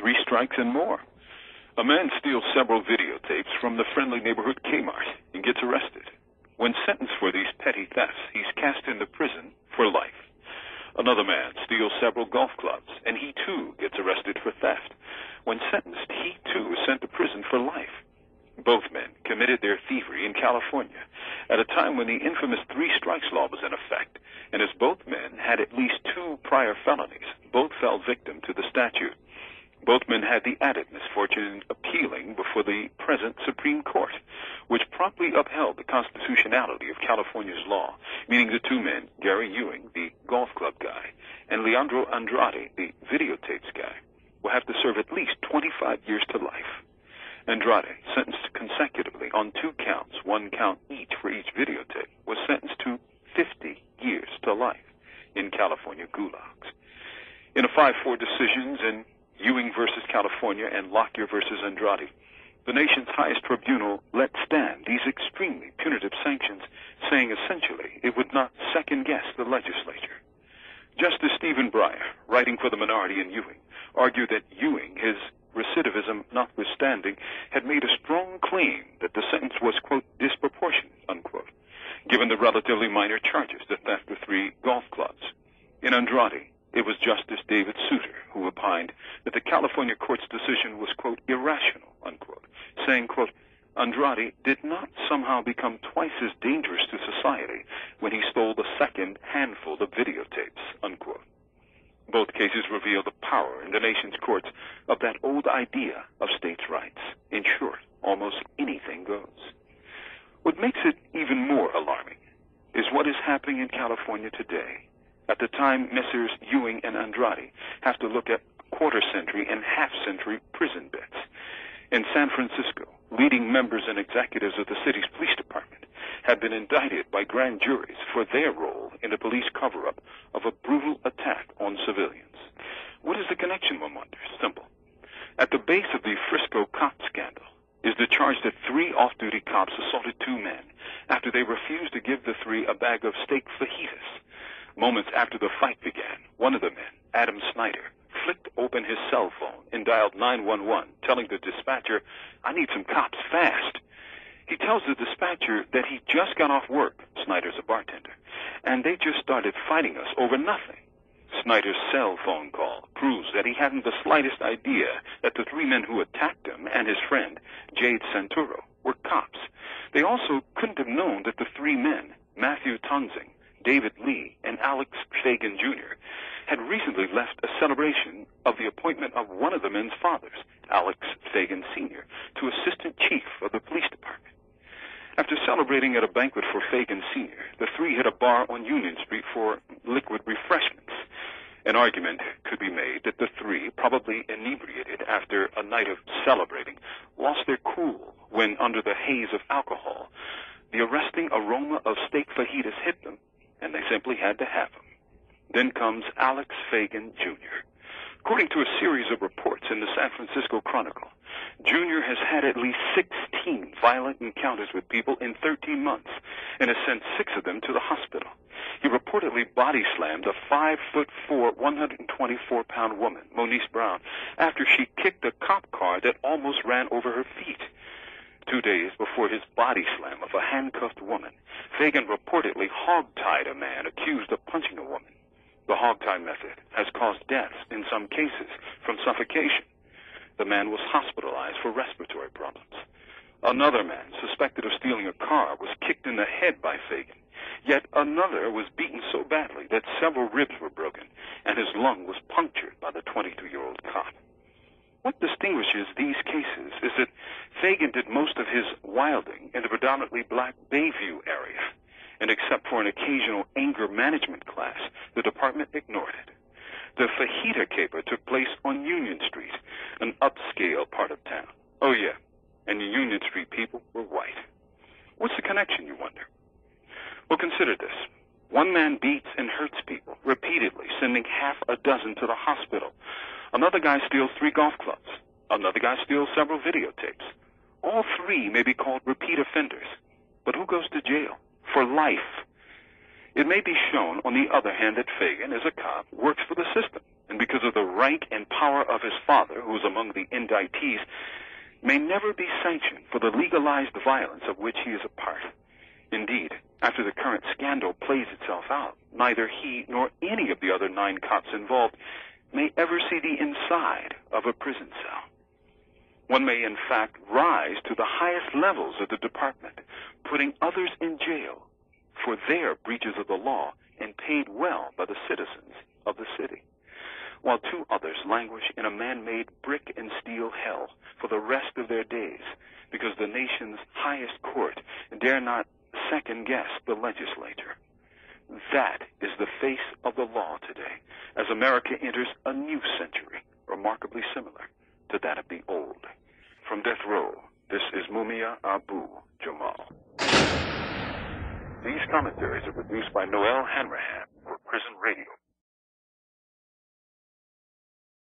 3 strikes and more. A man steals several videotapes from the friendly neighborhood Kmart and gets arrested. When sentenced for these petty thefts, he's cast into prison for life. Another man steals several golf clubs, and he too gets arrested for theft. When sentenced, he too is sent to prison for life. Both men committed their thievery in California at a time when the infamous 3 strikes law was in effect, and as both men had at least 2 prior felonies, both fell victim to the statute. Both men had the added misfortune of appealing before the present Supreme Court, which promptly upheld the constitutionality of California's law, meaning the 2 men, Gary Ewing, the golf club guy, and Leandro Andrade, the videotapes guy, will have to serve at least 25 years to life. Andrade, sentenced consecutively on 2 counts, 1 count each for each videotape, was sentenced to 50 years to life in California gulags. In a 5-4 decisions in Ewing versus California and Lockyer versus Andrade, the nation's highest tribunal let stand these extremely punitive sanctions, saying essentially it would not second-guess the legislature. Justice Stephen Breyer, writing for the minority in Ewing, argued that Ewing, his recidivism notwithstanding, had made a strong claim that the sentence was, quote, disproportionate, unquote, given the relatively minor charges, the theft of 3 golf clubs. In Andrade, it was Justice David Souter who opined that the California court's decision was, quote, irrational, unquote, saying, quote, Andrade did not somehow become twice as dangerous to society when he stole the second handful of videotapes, unquote. Both cases reveal the power in the nation's courts of that old idea of states' rights. In short, almost anything goes. What makes it even more alarming is what is happening in California today. At the time, Messrs. Ewing and Andrade have to look at quarter-century and half-century prison beds. In San Francisco, leading members and executives of the city's police department have been indicted by grand juries for their role in the police cover-up of a brutal attack on civilians. What is the connection, one wonders? Simple. At the base of the Frisco cop scandal is the charge that 3 off-duty cops assaulted 2 men after they refused to give the 3 a bag of steak fajitas. Moments after the fight began, one of the men, Adam Snyder, flicked open his cell phone and dialed 911, telling the dispatcher, I need some cops fast. He tells the dispatcher that he just got off work, Snyder's a bartender, and they just started fighting us over nothing. Snyder's cell phone call proves that he hadn't the slightest idea that the 3 men who attacked him and his friend, Jade Santoro, were cops. They also couldn't have known that the 3 men, Matthew Tonsing, David Lee, and Alex Fagan, Jr., had recently left a celebration of the appointment of one of the men's fathers, Alex Fagan, Sr., to assistant chief of the police department. After celebrating at a banquet for Fagan, Sr., the 3 hit a bar on Union Street for liquid refreshments. An argument could be made that the 3, probably inebriated after a night of celebrating, lost their cool when, under the haze of alcohol, the arresting aroma of steak fajitas hit them, and they simply had to have them. Then comes Alex Fagan, Jr. According to a series of reports in the San Francisco Chronicle, Jr. has had at least 16 violent encounters with people in 13 months and has sent 6 of them to the hospital. He reportedly body-slammed a 5'4", 124-pound woman, Moniece Brown, after she kicked a cop car that almost ran over her feet. 2 days before his body slam of a handcuffed woman, Fagan reportedly hog-tied a man accused of punching a woman. The hog-tie method has caused deaths in some cases from suffocation. The man was hospitalized for respiratory problems. Another man suspected of stealing a car was kicked in the head by Fagan. Yet another was beaten so badly that several ribs were broken, and his lung was punctured by the 22-year-old cop. What distinguishes these cases is that Fagan did most of his wilding in the predominantly black Bayview area, and except for an occasional anger management class, the department ignored it. The fajita caper took place on Union Street, an upscale part of town. Oh yeah, and the Union Street people were white. What's the connection, you wonder? Well, consider this. One man beats and hurts people repeatedly, sending half a dozen to the hospital. Another guy steals 3 golf clubs. Another guy steals several videotapes. All 3 may be called repeat offenders. But who goes to jail? For life. It may be shown, on the other hand, that Fagan, as a cop, works for the system. and because of the rank and power of his father, who is among the indictees, may never be sanctioned for the legalized violence of which he is a part. Indeed, after the current scandal plays itself out, neither he nor any of the other 9 cops involved may ever see the inside of a prison cell. One may, in fact, rise to the highest levels of the department, putting others in jail for their breaches of the law and paid well by the citizens of the city, while 2 others languish in a man-made brick and steel hell for the rest of their days because the nation's highest court dare not second-guess the legislature. That is the face of the law today, as America enters a new century, remarkably similar to that of the old. From death row, this is Mumia Abu Jamal. These commentaries are produced by Noel Hanrahan for Prison Radio.